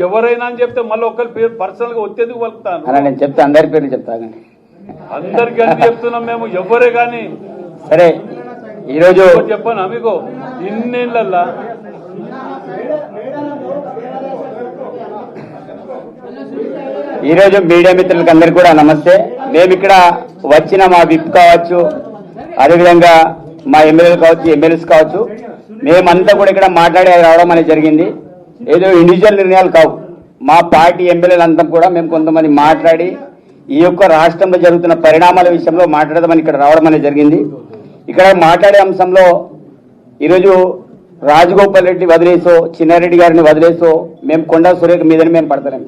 ఎవరైనా అని చెప్తే మళ్ళీ ఒకరి పేరు పర్సనల్ గా వచ్చేందుకు పలుకుతాను. నేను చెప్తా, అందరి పేర్లు చెప్తాను. అందరికి అని చెప్తున్నాం మేము, ఎవరే కానీ. సరే, ఈరోజు చెప్పాను మీకు ఇన్నేళ్ళల్లా ఈరోజు మీడియా మిత్రులకు అందరికీ కూడా నమస్తే. మేము ఇక్కడ వచ్చిన మా విప్ కావచ్చు, అదేవిధంగా మా ఎమ్మెల్యేలు కావచ్చు, ఎమ్మెల్యేస్ కావచ్చు, మేమంతా కూడా ఇక్కడ మాట్లాడి రావడం అనేది జరిగింది. ఏదో ఇండివిజువల్ నిర్ణయాలు కావు. మా పార్టీ ఎమ్మెల్యేలంతా కూడా మేము కొంతమంది మాట్లాడి ఈ యొక్క రాష్ట్రంలో జరుగుతున్న పరిణామాల విషయంలో మాట్లాడదామని ఇక్కడ రావడం అనేది జరిగింది. ఇక్కడ మాట్లాడే అంశంలో ఈరోజు రాజగోపాల్ రెడ్డి వదిలేసో, చిన్నారెడ్డి గారిని వదిలేసో మేము కొండా సురేఖ మీదని మేము పడతలేం.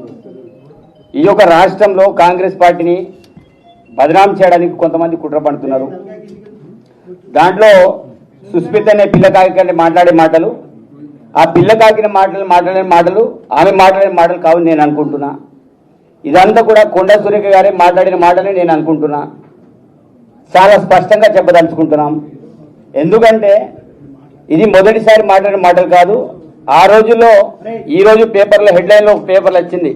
ఈ యొక్క రాష్ట్రంలో కాంగ్రెస్ పార్టీని బదనాం చేయడానికి కొంతమంది కుట్ర పడుతున్నారు. దాంట్లో సుస్మిత అనే పిల్లకాకి మాట్లాడే మాటలు, ఆ పిల్లకాకిన మాట్లాడే మాటలు ఆమె మాట్లాడే మాటలు కావు నేను అనుకుంటున్నా. ఇదంతా కూడా కొండా సురేఖ గారే మాట్లాడిన మాటలే నేను అనుకుంటున్నా. చాలా స్పష్టంగా చెప్పదలుచుకుంటున్నాం. ఎందుకంటే ఇది మొదటిసారి మాట్లాడిన మాటలు కాదు. ఆ రోజుల్లో ఈరోజు పేపర్లో హెడ్లైన్లో పేపర్లు వచ్చింది,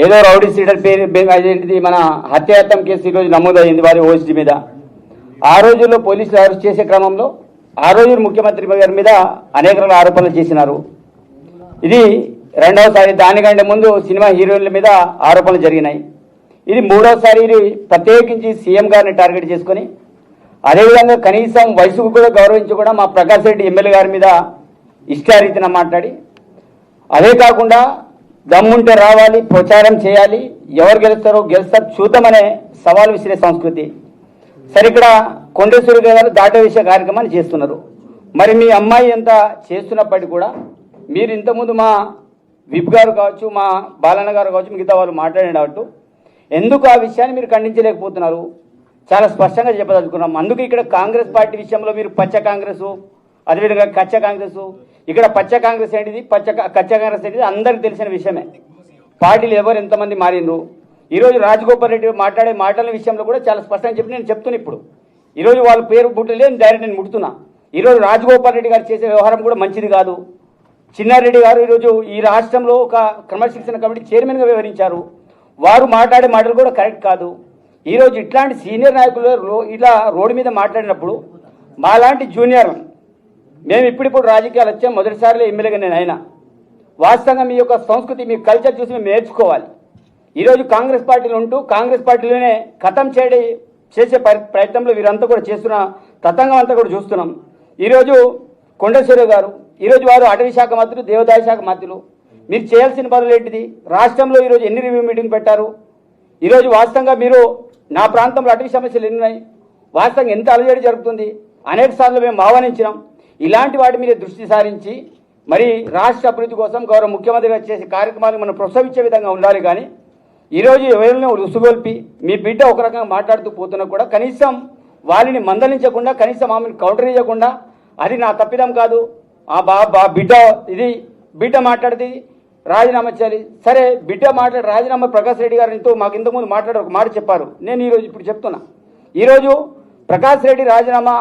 ఏదో రౌడీ సీడర్ పేరు అదేంటిది మన హత్యాయత్నం కేసు ఈరోజు నమోదైంది వారి ఓఎస్డీ మీద. ఆ రోజుల్లో పోలీసులు అరెస్ట్ చేసే క్రమంలో ఆ రోజు ముఖ్యమంత్రి గారి మీద అనేక రకాల ఆరోపణలు చేసినారు. ఇది రెండవసారి. దానికంటే ముందు సినిమా హీరోయిన్ల మీద ఆరోపణలు జరిగినాయి. ఇది మూడవసారి. ఇది ప్రత్యేకించి సీఎం గారిని టార్గెట్ చేసుకొని, అదేవిధంగా కనీసం వయసుకు కూడా గౌరవించి కూడా మా ప్రకాష్ రెడ్డి ఎమ్మెల్యే గారి మీద ఇష్టారీతిన మాట్లాడి, అదే కాకుండా దమ్ముంటే రావాలి, ప్రచారం చేయాలి, ఎవరు గెలుస్తారో గెలుస్తారు చూద్దామనే సవాల్ విసిరే సంస్కృతి. సరే, ఇక్కడ కొండేశ్వరి గారు దాటవేసే కార్యక్రమాన్ని చేస్తున్నారు. మరి మీ అమ్మాయి ఎంత చేస్తున్నప్పటికీ కూడా మీరు ఇంతకుముందు మా విప్ గారు కావచ్చు, మా బాలన్న గారు కావచ్చు, మిగతా వాళ్ళు మాట్లాడేటట్టు ఎందుకు ఆ విషయాన్ని మీరు ఖండించలేకపోతున్నారు? చాలా స్పష్టంగా చెప్పదలుచుకున్నాం. అందుకు ఇక్కడ కాంగ్రెస్ పార్టీ విషయంలో మీరు పచ్చ కాంగ్రెస్, అదేవిధంగా కచ్చ కాంగ్రెస్. ఇక్కడ పచ్చ కాంగ్రెస్ ఏంటిది, కచ్చ కాంగ్రెస్ ఏంటిది అందరికి తెలిసిన విషయమే. పార్టీలు ఎవరు ఎంతమంది మారిండ్రు. ఈరోజు రాజగోపాల్ రెడ్డి మాట్లాడే మాటల విషయంలో కూడా చాలా స్పష్టంగా చెప్పి నేను చెప్తున్నా. ఇప్పుడు ఈరోజు వాళ్ళ పేరు బుట్టలేదు, డైరెక్ట్ నేను ముడుతున్నా. ఈరోజు రాజగోపాల్ రెడ్డి గారు చేసే వ్యవహారం కూడా మంచిది కాదు. చిన్నారెడ్డి గారు ఈరోజు ఈ రాష్ట్రంలో ఒక క్రమశిక్షణ కమిటీ చైర్మన్గా వ్యవహరించారు. వారు మాట్లాడే మాటలు కూడా కరెక్ట్ కాదు. ఈరోజు ఇట్లాంటి సీనియర్ నాయకులు ఇలా రోడ్డు మీద మాట్లాడినప్పుడు మాలాంటి జూనియర్, మేము ఇప్పుడిప్పుడు రాజకీయాలు వచ్చాం, మొదటిసారిలో ఎమ్మెల్యేగా నేను అయినా. వాస్తవంగా మీ యొక్క సంస్కృతి, మీ కల్చర్ చూసి మేము నేర్చుకోవాలి. ఈరోజు కాంగ్రెస్ పార్టీలో ఉంటూ కాంగ్రెస్ పార్టీలోనే ఖతం చేసే ప్రయత్నంలో వీరంతా కూడా చేస్తున్న తతంగం అంతా కూడా చూస్తున్నాం. ఈరోజు కొండేశ్వర గారు, ఈరోజు వారు అటవీ శాఖ మంత్రులు, దేవాదాయ శాఖ మంత్రులు. మీరు చేయాల్సిన పనులు ఏంటిది? రాష్ట్రంలో ఈరోజు ఎన్ని రివ్యూ మీటింగ్ పెట్టారు? ఈరోజు వాస్తవంగా మీరు నా ప్రాంతంలో అటవీ సమస్యలు ఎన్ని ఉన్నాయి, వాస్తవంగా ఎంత అలజడి జరుగుతుంది, అనేక సార్లు మేము ఆహ్వానించినాం. ఇలాంటి వాటి మీద దృష్టి సారించి మరి రాష్ట్ర అభివృద్ధి కోసం గౌరవ ముఖ్యమంత్రి గారు చేసే కార్యక్రమాలు మనం ప్రోత్సహించే విధంగా ఉండాలి. కానీ ఈరోజు ఎవరిని రుసుగొల్పి మీ బిడ్డ ఒక రకంగా మాట్లాడుతూ పోతున్నా కూడా కనీసం వాళ్ళని మందలించకుండా, కనీసం ఆమెను కౌంటర్ ఇవ్వకుండా, అది నా తప్పిదం కాదు, ఆ బిడ్డ ఇది బిడ్డ మాట్లాడితే రాజీనామా చేయాలి. సరే, బిడ్డ మాట్లాడి రాజీనామా ప్రకాష్ రెడ్డి గారు మాకు ఇంతకుముందు మాట్లాడే ఒక మాట చెప్పారు. నేను ఈరోజు ఇప్పుడు చెప్తున్నా. ఈరోజు ప్రకాష్ రెడ్డి రాజీనామా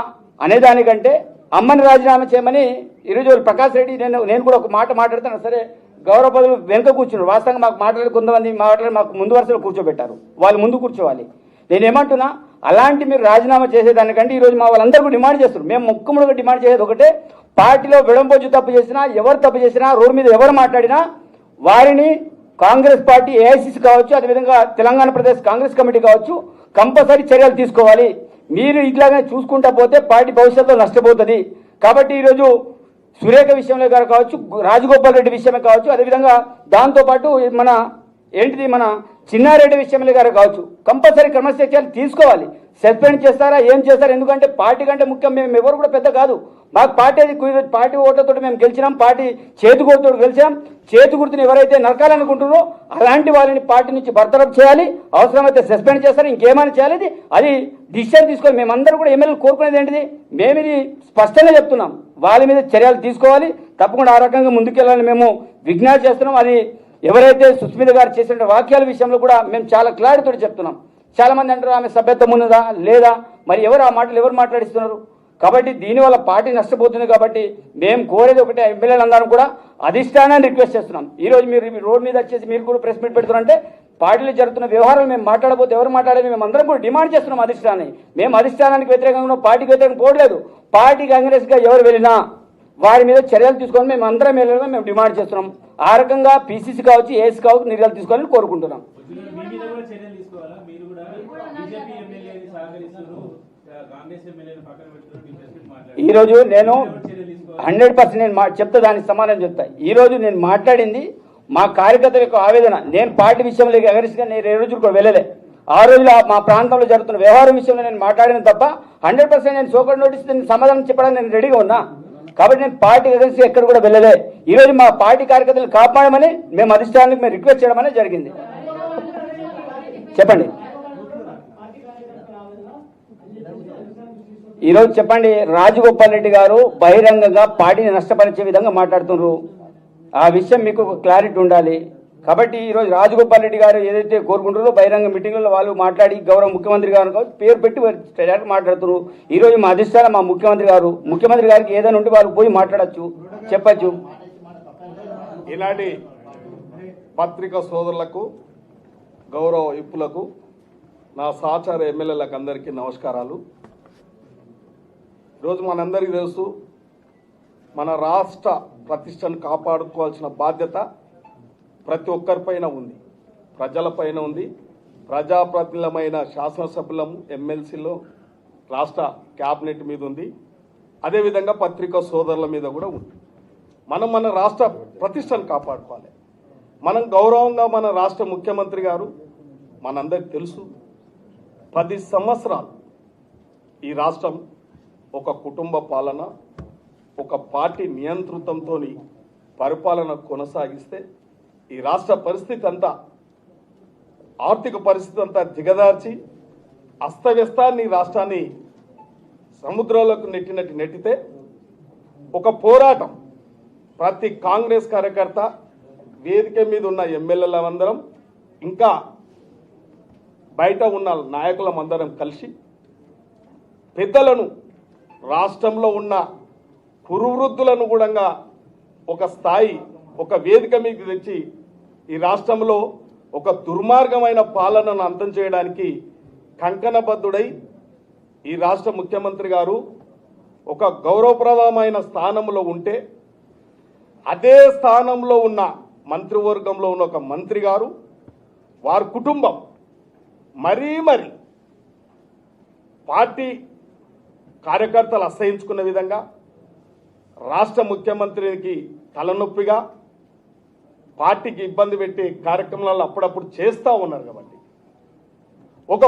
అనేదానికంటే అమ్మని రాజీనామా చేయమని ఈరోజు ప్రకాష్ రెడ్డి నేను కూడా ఒక మాట మాట్లాడుతాను. సరే, గౌరవ పదవులు వెనుక కూర్చున్నారు. వాస్తవంగా మాకు మాట్లాడే కొంతమంది మాకు ముందు వరుసలో కూర్చోబెట్టారు. వాళ్ళు ముందు కూర్చోవాలి. నేనేమంటున్నా, అలాంటి మీరు రాజీనామా చేసేదానికంటే ఈరోజు మా వాళ్ళందరూ డిమాండ్ చేస్తారు. మేము ముక్కుముడుగా డిమాండ్ చేసేది ఒకటే, పార్టీలో విడంబోజు తప్పు చేసినా, ఎవరు తప్పు చేసినా, రోడ్డు మీద ఎవరు మాట్లాడినా వారిని కాంగ్రెస్ పార్టీ ఏఐసిసి కావచ్చు, అదేవిధంగా తెలంగాణ ప్రదేశ్ కాంగ్రెస్ కమిటీ కావచ్చు, కంపల్సరీ చర్యలు తీసుకోవాలి. మీరు ఇట్లానే చూసుకుంటా పోతే పార్టీ భవిష్యత్తులో నష్టపోతుంది. కాబట్టి ఈరోజు సురేఖ విషయంలో గారు కావచ్చు, రాజగోపాల్ రెడ్డి విషయమే కావచ్చు, అదేవిధంగా దాంతోపాటు మన చిన్నారెడ్డి విషయంలో గారు కావచ్చు, కంపల్సరీ క్రమశిక్షణలు తీసుకోవాలి. సస్పెండ్ చేస్తారా, ఏం చేస్తారా? ఎందుకంటే పార్టీ కంటే ముఖ్యం మేము ఎవరు కూడా పెద్ద కాదు. మాకు పార్టీ ఓట్లతో మేము గెలిచినాం, పార్టీ చేతిగుర్తుతో గెలిచాం. చేతిగుర్తుని ఎవరైతే నరకాలనుకుంటున్నారో అలాంటి వాళ్ళని పార్టీ నుంచి బర్తరఫ్ చేయాలి, అవసరమైతే సస్పెండ్ చేస్తారు, ఇంకేమైనా చేయాలి. అది డిసిషన్ తీసుకొని మేమందరూ కూడా ఎమ్మెల్యేలు కోరుకునేది ఏంటిది, మేము ఇది స్పష్టంగా చెప్తున్నాం, వాళ్ళ మీద చర్యలు తీసుకోవాలి. తప్పకుండా ఆ రకంగా ముందుకెళ్ళాలని మేము విజ్ఞప్తి చేస్తున్నాం. అది ఎవరైతే సుస్మిత గారు చేసిన వాక్యాల విషయంలో కూడా మేము చాలా క్లారిటీతో చెప్తున్నాం. చాలామంది అంటారు ఆమె సభ్యత్వం ఉన్నదా లేదా, మరి ఎవరు ఆ మాటలు ఎవరు మాట్లాడిస్తున్నారు? కాబట్టి దీనివల్ల పార్టీ నష్టపోతుంది. కాబట్టి మేము కోరేది ఒకటే, ఎమ్మెల్యేలందరం కూడా అధిష్టానాన్ని రిక్వెస్ట్ చేస్తున్నాం. ఈరోజు మీరు రోడ్ మీద వచ్చేసి మీరు కూడా ప్రెస్ మీట్ పెడుతున్నారంటే పార్టీలో జరుగుతున్న వ్యవహారాలు మేము మాట్లాడబోతే ఎవరు మాట్లాడేది మేము అందరం కూడా డిమాండ్ చేస్తున్నాం అధిష్టానాన్ని. మేము అధిష్టానానికి వ్యతిరేకంగా పార్టీకి వ్యతిరేకంగా పోవట్లేదు. పార్టీ కాంగ్రెస్గా ఎవరు వెళ్ళినా వారి మీద చర్యలు తీసుకొని మేము అందరం వెళ్ళగా మేము డిమాండ్ చేస్తున్నాం. ఆ రకంగా పీసీసీ కావచ్చు, ఏఎస్ కావచ్చు, నిర్ణయాలు తీసుకోవాలని కోరుకుంటున్నాం. ఈరోజు నేను 100% నేను చెప్తా, దానికి సమాధానం చెప్తా. ఈరోజు నేను మాట్లాడింది మా కార్యకర్తల యొక్క ఆవేదన. నేను పార్టీ విషయంలో అగరిస్ట్గా నేను ఏ రోజు కూడా వెళ్ళలే. ఆ రోజులో మా ప్రాంతంలో జరుగుతున్న వ్యవహారం విషయంలో నేను మాట్లాడిన తప్ప 100% నేను సోకర్ నోటీస్ సమాధానం చెప్పడానికి నేను రెడీగా ఉన్నా. కాబట్టి నేను పార్టీ అగరిస్ట్గా ఎక్కడ కూడా వెళ్ళలే. ఈరోజు మా పార్టీ కార్యకర్తలు కాపాడమని మేము అధిష్టానానికి మేము రిక్వెస్ట్ చేయడం అనేది జరిగింది. చెప్పండి ఈరోజు చెప్పండి. రాజగోపాల్ రెడ్డి గారు బహిరంగంగా పార్టీని నష్టపరిచే విధంగా మాట్లాడుతున్నారు. ఆ విషయం మీకు క్లారిటీ ఉండాలి. కాబట్టి ఈరోజు రాజగోపాల్ రెడ్డి గారు ఏదైతే కోరుకుంటారో బహిరంగ మీటింగ్లలో వాళ్ళు మాట్లాడి గౌరవ ముఖ్యమంత్రి గారు పేరు పెట్టి మాట్లాడుతున్నారు. ఈరోజు మా అధిష్టానం మా ముఖ్యమంత్రి గారికి ఏదైనా ఉంటే వాళ్ళు పోయి మాట్లాడచ్చు, చెప్పచ్చు. ఈనాటి పత్రికా సోదరులకు, గౌరవ విప్పులకు, నా సహచార ఎమ్మెల్యేలకు అందరికీ నమస్కారాలు. ఈరోజు మనందరికీ తెలుసు, మన రాష్ట్ర ప్రతిష్టను కాపాడుకోవాల్సిన బాధ్యత ప్రతి ఒక్కరిపైన ఉంది, ప్రజలపైన ఉంది. ప్రజాప్రతినిధులమైన శాసనసభ్యులము, ఎమ్మెల్సీలో, రాష్ట్ర క్యాబినెట్ మీద ఉంది. అదేవిధంగా పత్రికా సోదరుల మీద కూడా ఉంది. మనం మన రాష్ట్ర ప్రతిష్టను కాపాడుకోవాలి. మనం గౌరవంగా మన రాష్ట్ర ముఖ్యమంత్రి గారు మనందరికీ తెలుసు, 10 సంవత్సరాలు ఈ రాష్ట్రం ఒక కుటుంబ పాలన, ఒక పార్టీ నియంతృత్వంతో పరిపాలన కొనసాగిస్తే ఈ రాష్ట్ర పరిస్థితి అంతా, ఆర్థిక పరిస్థితి అంతా దిగదార్చి అస్తవ్యస్తాన్ని రాష్ట్రాన్ని సముద్రంలోకి నెట్టితే ఒక పోరాటం ప్రతి కాంగ్రెస్ కార్యకర్త, వేదిక మీద ఉన్న ఎమ్మెల్యేలందరం, ఇంకా బయట ఉన్న నాయకులమందరం కలిసి పెద్దలను, రాష్ట్రంలో ఉన్న కురువృద్ధులను కూడా ఒక స్థాయి, ఒక వేదిక మీద తెచ్చి ఈ రాష్ట్రంలో ఒక దుర్మార్గమైన పాలనను అంతం చేయడానికి కంకణబద్ధుడై ఈ రాష్ట్ర ముఖ్యమంత్రి గారు ఒక గౌరవప్రదమైన స్థానంలో ఉంటే, అదే స్థానంలో ఉన్న మంత్రివర్గంలో ఉన్న ఒక మంత్రి గారు, వారి కుటుంబం మరీ పార్టీ కార్యకర్తలు అసహించుకున్న విధంగా రాష్ట్ర ముఖ్యమంత్రికి తలనొప్పిగా పార్టీకి ఇబ్బంది పెట్టే కార్యక్రమాలు అప్పుడప్పుడు చేస్తూ ఉన్నారు. కాబట్టి ఒక